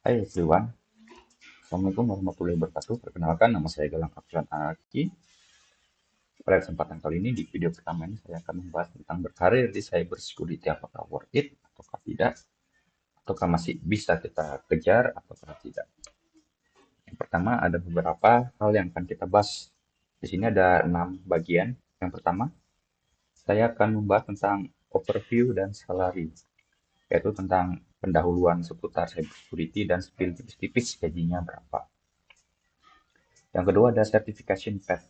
Hai everyone, Assalamualaikum warahmatullahi wabarakatuh. Perkenalkan, nama saya Galang Afran Aki. Pada kesempatan kali ini, di video pertama ini, saya akan membahas tentang berkarir di cyber security. Apakah worth it, ataukah tidak, ataukah masih bisa kita kejar, ataukah tidak. Yang pertama, ada beberapa hal yang akan kita bahas. Di sini ada 6 bagian. Yang pertama, saya akan membahas tentang overview dan salary, yaitu tentang pendahuluan seputar cyber security dan spill tipis-tipis gajinya berapa. Yang kedua ada certification path.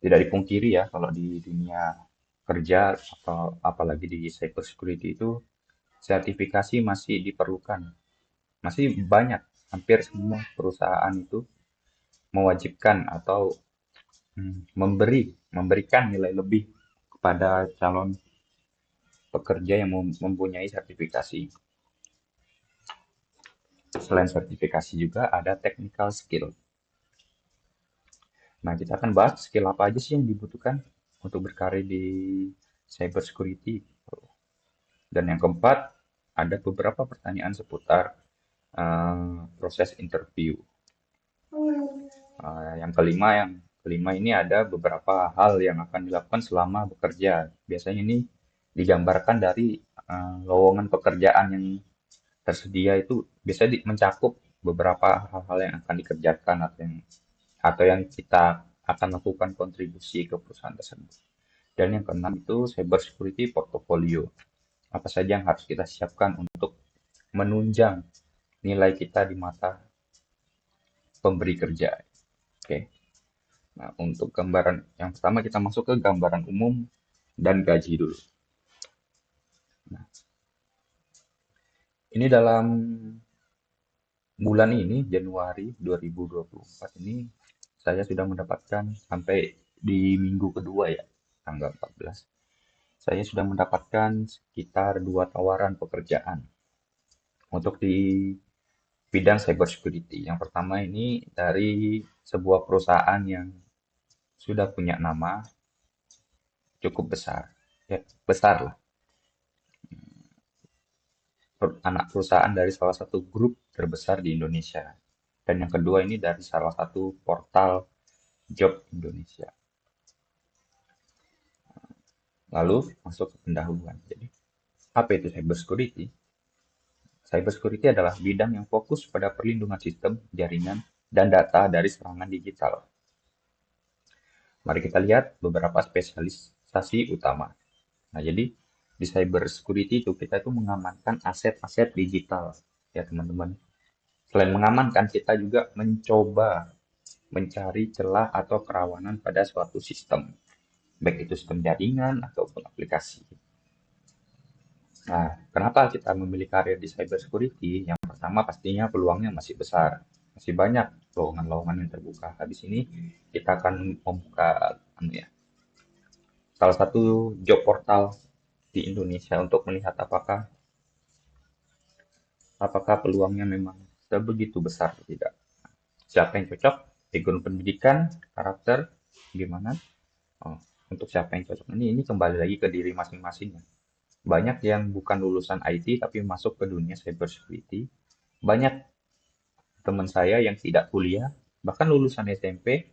Tidak dipungkiri ya, kalau di dunia kerja atau apalagi di cyber security itu sertifikasi masih diperlukan. Masih banyak, hampir semua perusahaan itu mewajibkan atau memberikan nilai lebih kepada calon pekerja yang mempunyai sertifikasi. Selain sertifikasi juga ada technical skill. Nah, kita akan bahas skill apa aja sih yang dibutuhkan untuk berkarir di cyber security. Dan yang keempat, ada beberapa pertanyaan seputar proses interview. Yang kelima ini ada beberapa hal yang akan dilakukan selama bekerja. Biasanya ini digambarkan dari lowongan pekerjaan yang tersedia itu bisa mencakup beberapa hal-hal yang akan dikerjakan atau yang kita akan lakukan kontribusi ke perusahaan tersebut. Dan yang keenam itu cyber security portfolio. Apa saja yang harus kita siapkan untuk menunjang nilai kita di mata pemberi kerja. Oke. Nah, untuk gambaran yang pertama kita masuk ke gambaran umum dan gaji dulu. Nah, ini dalam bulan ini Januari 2024 ini saya sudah mendapatkan sampai di minggu kedua ya, tanggal 14. Saya sudah mendapatkan sekitar 2 tawaran pekerjaan untuk di bidang cyber security. Yang pertama ini dari sebuah perusahaan yang sudah punya nama cukup besar. Ya, besar lah. Anak perusahaan dari salah satu grup terbesar di Indonesia. Dan yang kedua ini dari salah satu portal job Indonesia. Lalu masuk ke pendahuluan. Jadi, apa itu cyber security? Cyber security adalah bidang yang fokus pada perlindungan sistem, jaringan, dan data dari serangan digital. Mari kita lihat beberapa spesialisasi utama. Nah, jadi di cyber security itu kita itu mengamankan aset-aset digital ya teman-teman. Selain mengamankan, kita juga mencoba mencari celah atau kerawanan pada suatu sistem, baik itu sistem jaringan ataupun aplikasi. Nah, kenapa kita memilih karir di cyber security? Yang pertama pastinya peluangnya masih besar, masih banyak lowongan-lowongan yang terbuka. Habis ini kita akan membuka ya, salah satu job portal di Indonesia untuk melihat apakah peluangnya memang sebegitu besar atau tidak. Siapa yang cocok, background pendidikan, karakter, gimana? Oh, untuk siapa yang cocok ini kembali lagi ke diri masing-masing. Banyak yang bukan lulusan IT tapi masuk ke dunia cyber security. Banyak teman saya yang tidak kuliah, bahkan lulusan SMP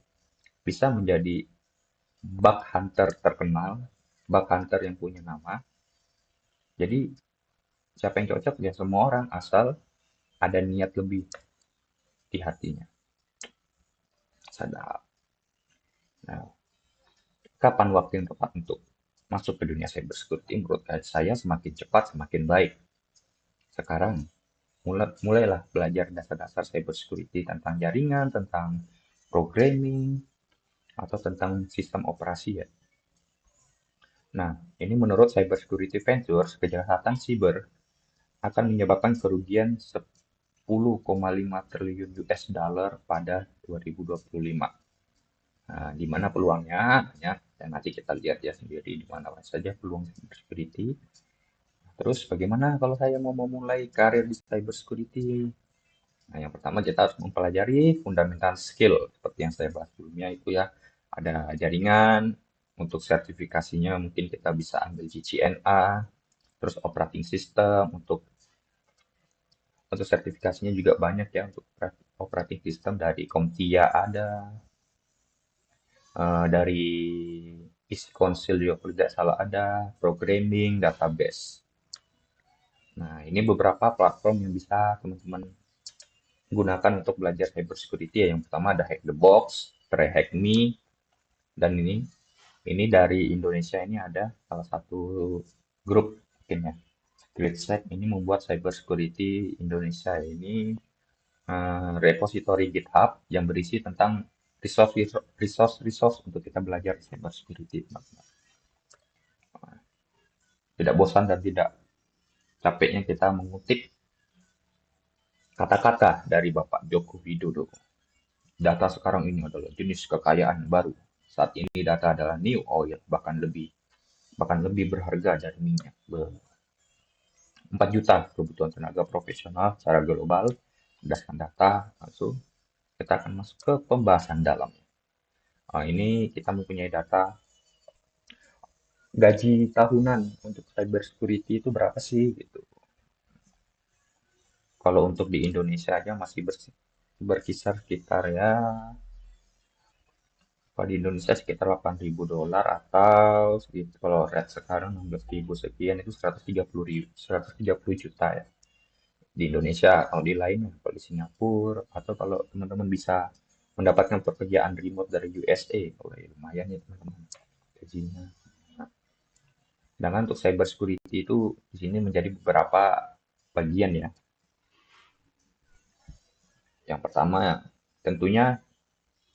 bisa menjadi bug hunter terkenal, bug hunter yang punya nama. Jadi siapa yang cocok ya semua orang asal ada niat lebih di hatinya. Sadar. Nah, kapan waktu yang tepat untuk masuk ke dunia cyber security? Menurut saya semakin cepat semakin baik. Sekarang mulailah belajar dasar-dasar cyber security tentang jaringan, tentang programming, atau tentang sistem operasi ya. Nah, ini menurut Cyber Security Ventures, kejahatan siber akan menyebabkan kerugian 10,5 triliun US dollar pada 2025. Nah, di mana peluangnya banyak dan nanti kita lihat ya sendiri di mana saja peluang cyber security. Terus bagaimana kalau saya mau memulai karir di cyber security? Nah, yang pertama kita harus mempelajari fundamental skill seperti yang saya bahas sebelumnya itu ya. Ada jaringan, untuk sertifikasinya mungkin kita bisa ambil CCNA, terus operating system untuk Untuk sertifikasinya juga banyak ya, untuk operating system dari CompTIA ada, dari isi konsil juga kalau tidak salah ada, programming, database. Nah, ini beberapa platform yang bisa teman-teman gunakan untuk belajar cybersecurity ya. Yang pertama ada Hack the Box, Try Hack Me, dan ini dari Indonesia ini ada salah satu grup mungkin ya. GridSec ini membuat cybersecurity Indonesia ini repository GitHub yang berisi tentang resource untuk kita belajar cybersecurity, teman-teman. Tidak bosan dan tidak capeknya kita mengutip kata-kata dari Bapak Joko Widodo. Data sekarang ini adalah jenis kekayaan baru. Saat ini data adalah new oil, bahkan lebih berharga dari minyak. 4 juta kebutuhan tenaga profesional secara global berdasarkan data. Langsung kita akan masuk ke pembahasan dalam. Ini kita mempunyai data gaji tahunan untuk cybersecurity itu berapa sih gitu. Kalau untuk di Indonesia aja masih berkisar sekitar ya, kalau di Indonesia sekitar 8.000 dolar atau sekitar, kalau rate sekarang 16.000 sekian, itu 130 juta ya di Indonesia. Kalau di lainnya, kalau di Singapura, atau kalau teman-teman bisa mendapatkan pekerjaan remote dari USA, oh, ya, lumayan ya teman-teman gajinya. Nah, sedangkan untuk cyber security itu di sini menjadi beberapa bagian ya. Yang pertama, tentunya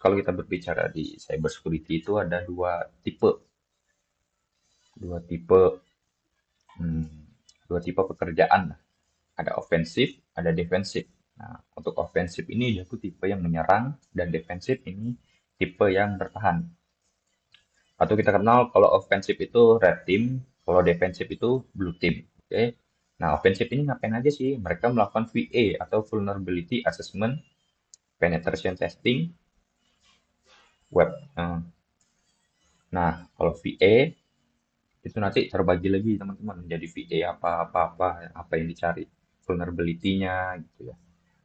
kalau kita berbicara di cyber security itu ada dua tipe, hmm, dua tipe pekerjaan. Ada ofensif, ada defensif. Nah, untuk ofensif ini yaitu tipe yang menyerang, dan defensif ini tipe yang bertahan. Atau kita kenal kalau ofensif itu red team, kalau defensif itu blue team. Oke. Nah, ofensif ini ngapain aja sih? Mereka melakukan VA atau vulnerability assessment, penetration testing, web. Nah, kalau VA itu nanti terbagi lagi teman-teman menjadi VA apa yang dicari, vulnerability-nya gitu ya.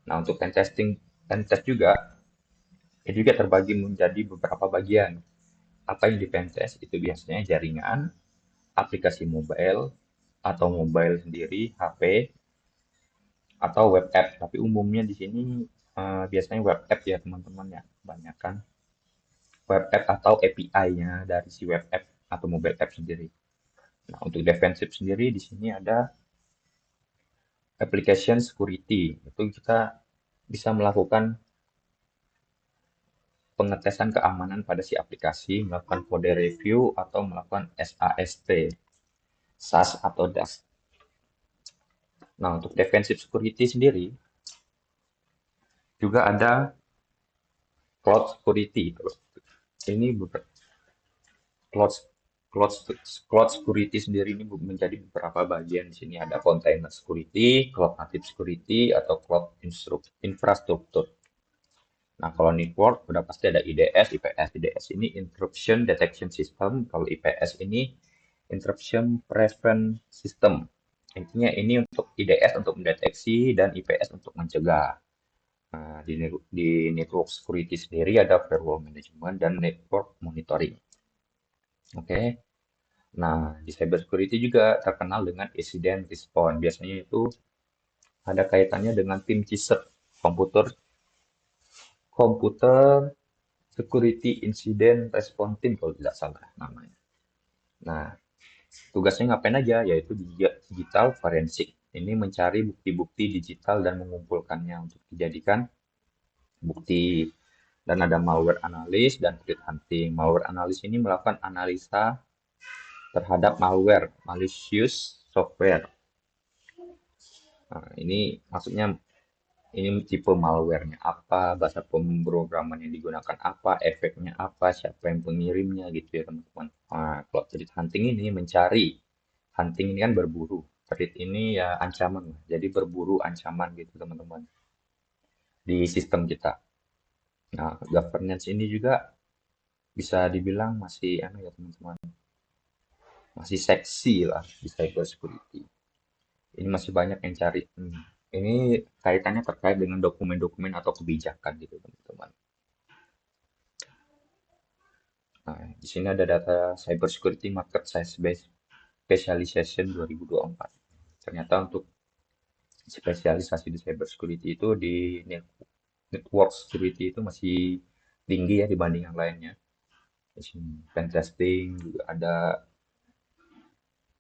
Nah, untuk pen test juga itu juga terbagi menjadi beberapa bagian. Apa yang di pen test itu biasanya jaringan, aplikasi mobile atau mobile sendiri, HP atau web app. Tapi umumnya di sini biasanya web app ya teman-teman ya, banyak kan web app atau API-nya dari si web app atau mobile app sendiri. Nah, untuk defensif sendiri di sini ada application security. Itu kita bisa melakukan pengetesan keamanan pada si aplikasi, melakukan kode review, atau melakukan SAST, SAS atau DAS. Nah, untuk defensive security sendiri, juga ada cloud security. Ini cloud, cloud, cloud security sendiri ini menjadi beberapa bagian. Di sini ada container security, cloud native security, atau cloud infrastruktur. Nah, kalau network udah pasti ada IDS, IPS. IDS ini Interruption Detection System. Kalau IPS ini Interruption Prevent System. Intinya ini untuk IDS untuk mendeteksi dan IPS untuk mencegah. Nah, di network security sendiri ada firewall management dan network monitoring. Oke. Nah, di cyber security juga terkenal dengan incident response. Biasanya itu ada kaitannya dengan tim CISR, komputer komputer Security Incident Response Team kalau tidak salah namanya. Nah, tugasnya ngapain aja? Yaitu digital forensik. Ini mencari bukti-bukti digital dan mengumpulkannya untuk dijadikan bukti. Dan ada malware analis dan threat hunting. Malware analis ini melakukan analisa terhadap malware, malicious software. Nah, ini maksudnya ini tipe malware-nya apa, bahasa pemrograman yang digunakan apa, efeknya apa, siapa yang pengirimnya gitu ya teman-teman. Nah, kalau threat hunting ini mencari, hunting ini kan berburu, threat ini ya ancaman, jadi berburu ancaman gitu teman-teman di sistem kita. Nah, governance ini juga bisa dibilang masih apa ya teman-teman, masih seksi lah di cyber security. Ini masih banyak yang cari. Ini kaitannya terkait dengan dokumen-dokumen atau kebijakan gitu teman-teman. Nah, di sini ada data Cybersecurity Market Size Based Specialization 2024. Ternyata untuk spesialisasi di cybersecurity itu di network security itu masih tinggi ya dibanding yang lainnya. Di sini pen testing juga ada,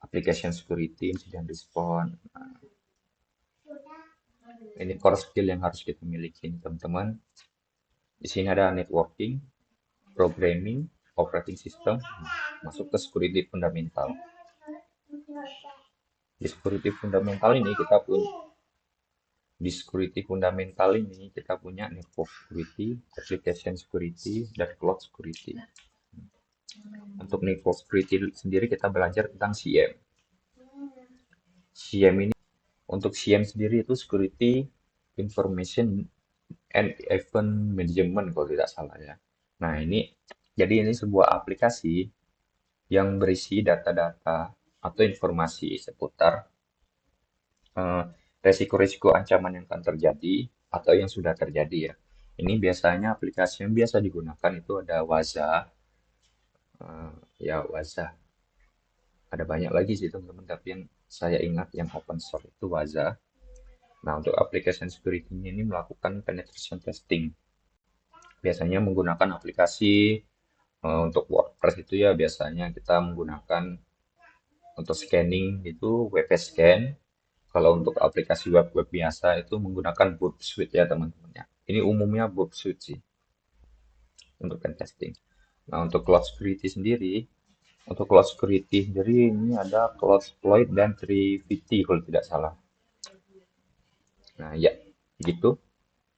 application security, incident response. Nah, ini core skill yang harus kita miliki teman-teman. Di sini ada networking, programming, operating system, masuk ke security fundamental. Di security fundamental ini kita punya Di security fundamental ini kita punya network security, application security, dan cloud security. Untuk network security sendiri kita belajar tentang CM. CM ini Untuk CM sendiri itu Security Information and Event Management kalau tidak salah ya. Nah, ini sebuah aplikasi yang berisi data-data atau informasi seputar eh, resiko-resiko ancaman yang akan terjadi atau yang sudah terjadi ya. Ini biasanya aplikasi yang biasa digunakan itu ada Waza, ya Waza. Ada banyak lagi sih teman-teman, tapi yang saya ingat yang open source itu Waza. Nah, untuk application security ini melakukan penetration testing. Biasanya menggunakan aplikasi untuk WordPress itu ya biasanya kita menggunakan untuk scanning itu WP Scan. Kalau untuk aplikasi web-web biasa itu menggunakan Burp Suite ya teman-teman ya. Ini umumnya Burp Suite sih untuk pen testing. Nah, untuk cloud security sendiri ini ada Cloudflare dan Trivity kalau tidak salah. Nah, ya, gitu.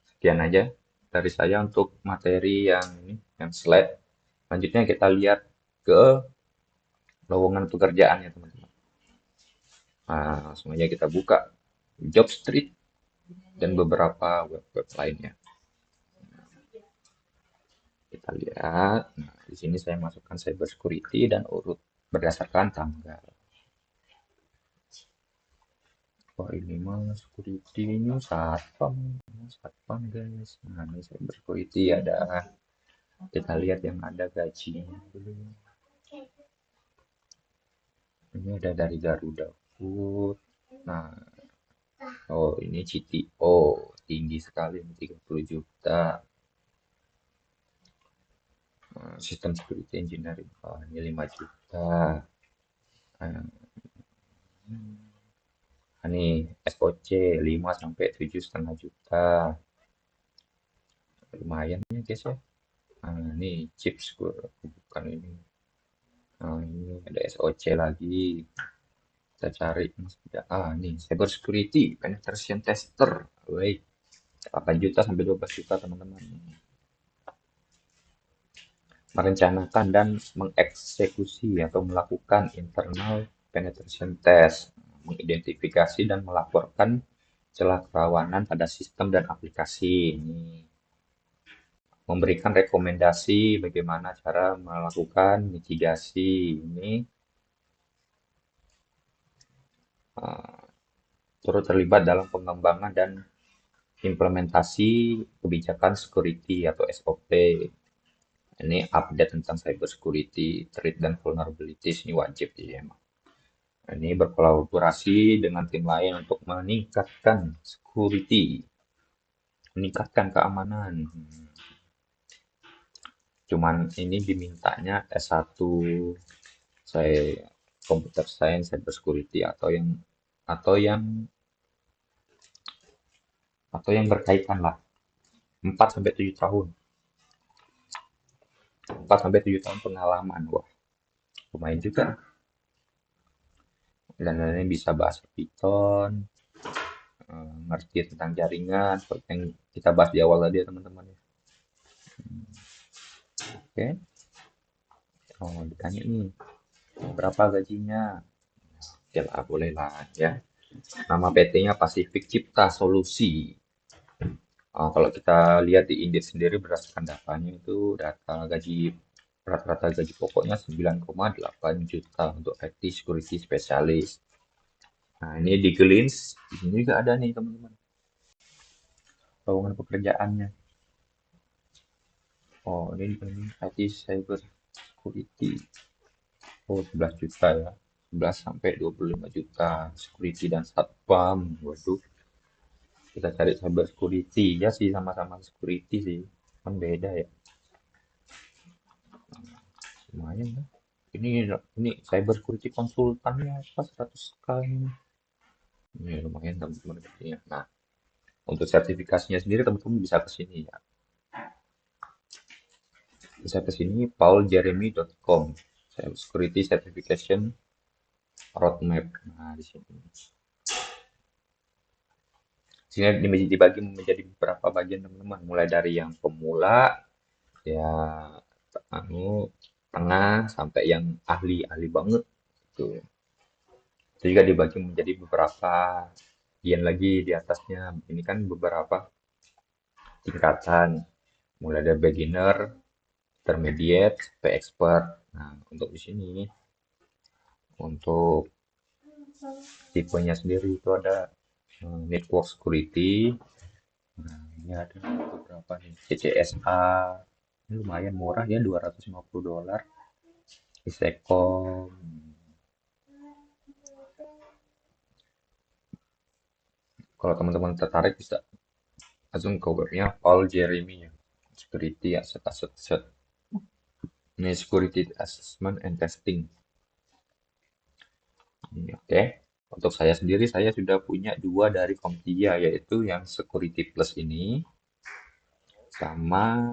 Sekian aja dari saya untuk materi yang slide. Selanjutnya kita lihat ke lowongan pekerjaan ya teman-teman. Nah, langsung aja kita buka Jobstreet dan beberapa web-web lainnya. Kita lihat. Nah, di sini saya masukkan cybersecurity dan urut berdasarkan tanggal. Oh, ini mah security ini satpam guys. Nah, ini cybersecurity ada. Kita lihat yang ada gajinya dulu. Ini ada dari Garuda Food. Nah, oh ini CTO tinggi sekali 30 juta. Sistem security engineering, oh, ini 5 juta. Ini SOC 5 sampai 7,5 juta. Lumayan ya guys ya. Ini chips bukan ini. Ini ada SOC lagi. Kita cari ini cyber security penetration tester. Wait, 8 juta sampai 12 juta teman-teman. Merencanakan dan mengeksekusi atau melakukan internal penetration test, mengidentifikasi dan melaporkan celah kerawanan pada sistem dan aplikasi. Ini memberikan rekomendasi bagaimana cara melakukan mitigasi. Ini turut terlibat dalam pengembangan dan implementasi kebijakan security atau SOP. Ini update tentang cyber security, threat dan vulnerabilities ini wajib sih emang. Ini berkolaborasi dengan tim lain untuk meningkatkan security, meningkatkan keamanan. Cuman ini dimintanya S1 saya computer science cyber security atau yang berkaitan lah 4 sampai 7 tahun. 4 sampai 7 tahun pengalaman. Wah, lumayan juga. Dan ini bisa bahasa Python, ngerti tentang jaringan seperti yang kita bahas di awal tadi ya teman-teman. Oke. Oh, ditanya nih, berapa gajinya? Oke lah, boleh lah ya. Nama PT-nya Pacific Cipta Solusi. Kalau kita lihat di Indeed sendiri berdasarkan datanya itu rata-rata gaji pokoknya 9,8 juta untuk IT security specialist. Nah, ini di Glins, di sini juga ada nih teman-teman. lowongan pekerjaannya. Oh, ini IT cyber security. Oh, 11 juta ya. 11 sampai 25 juta security dan satpam. Waduh, kita cari cyber security ya sih, sama-sama security sih. Kan beda ya. Lumayan lah. Ini cyber security konsultannya apa 100 kali ini. Ini lumayan teman-teman ya. Nah, untuk sertifikasinya sendiri teman-teman bisa ke sini ya. Bisa ke sini pauljeremy.com. Cyber security certification roadmap. Nah, di sini. Sini dibagi menjadi beberapa bagian teman-teman, mulai dari yang pemula, ya anu tengah sampai yang ahli-ahli banget gitu. Itu juga dibagi menjadi beberapa bagian lagi di atasnya. Ini kan beberapa tingkatan, mulai dari beginner, intermediate, sampai expert. Nah, untuk di sini untuk tipenya sendiri itu ada network security. Nah, ini ada beberapa nih. CCSA, ini lumayan murah ya, $250. Isekom. Kalau teman-teman tertarik bisa langsung ke webnya Paul Jeremy ya. Security Asset Asset Set. Ini Security Assessment and Testing. Ini oke. Untuk saya sendiri, saya sudah punya dua dari Comtia, yaitu yang Security Plus ini, sama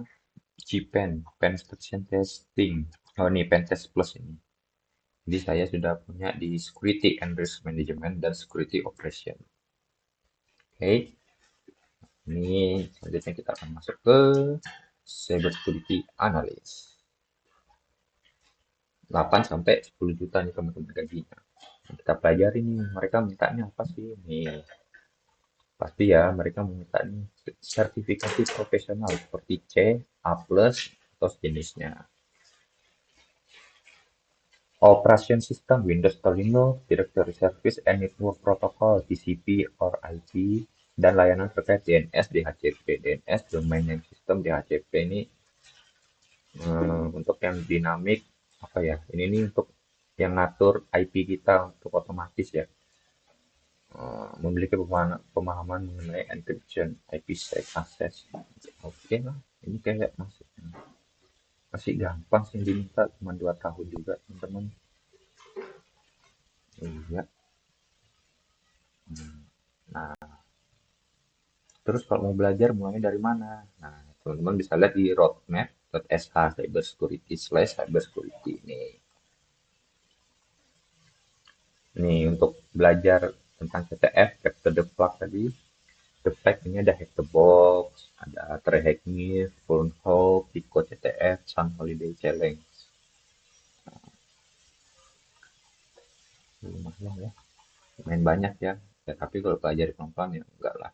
GPen, Penetration Testing. Oh, ini Pentest Plus ini. Jadi saya sudah punya di Security and Risk Management dan Security Operation. Oke, ini selanjutnya kita akan masuk ke Cyber Security Analyst. 8 sampai 10 juta nih teman-teman gajinya. Kita pelajari nih, mereka mintanya apa sih? Nih, pasti ya mereka meminta nih sertifikasi profesional seperti C, A+, atau sejenisnya. Operation System Windows atau Linux, Directory Service and Network Protocol TCP or IP, dan layanan terkait DNS, DHCP. DNS, Domain Name System, DHCP ini untuk yang dinamik apa ya? Ini untuk yang ngatur IP kita untuk otomatis ya. Memiliki pemahaman mengenai encryption, IPsec, access. Oke lah, ini kayak masih gampang sih diminta, cuma 2 tahun juga teman-teman. Iya. Nah, terus kalau mau belajar mulainya dari mana? Nah, teman-teman bisa lihat di roadmap.sh cybersecurity/cybersecurity ini. Nih, untuk belajar tentang CTF, Capture the Flag tadi, the flag ini ada Hack the Box, ada Try Hack Me, Full Hope, Pico CTF, Sun Holiday Challenge. Lumayan ya, main banyak ya. Ya, tapi kalau pelajari pelan-pelan ya enggak lah.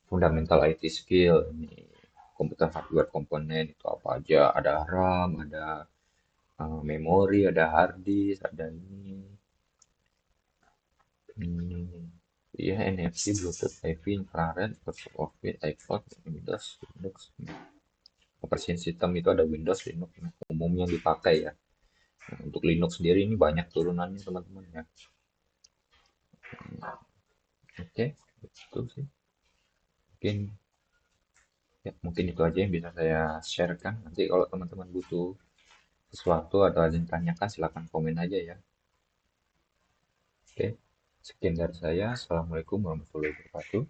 Fundamental IT skill, ini komputer hardware komponen itu apa aja, ada RAM, ada memori, ada hard disk, ada ini. Iya, NFC, Bluetooth, Wi-Fi, infrared, virtual office, iCloud, Windows, Linux. Operation system itu ada Windows, Linux, umumnya yang dipakai ya. Nah, untuk Linux sendiri ini banyak turunannya teman-teman ya. Oke, itu sih. Mungkin mungkin itu aja yang bisa saya sharekan. Nanti kalau teman-teman butuh sesuatu atau ada yang tanyakan silahkan komen aja ya. Oke, sekian dari saya. Assalamualaikum warahmatullahi wabarakatuh.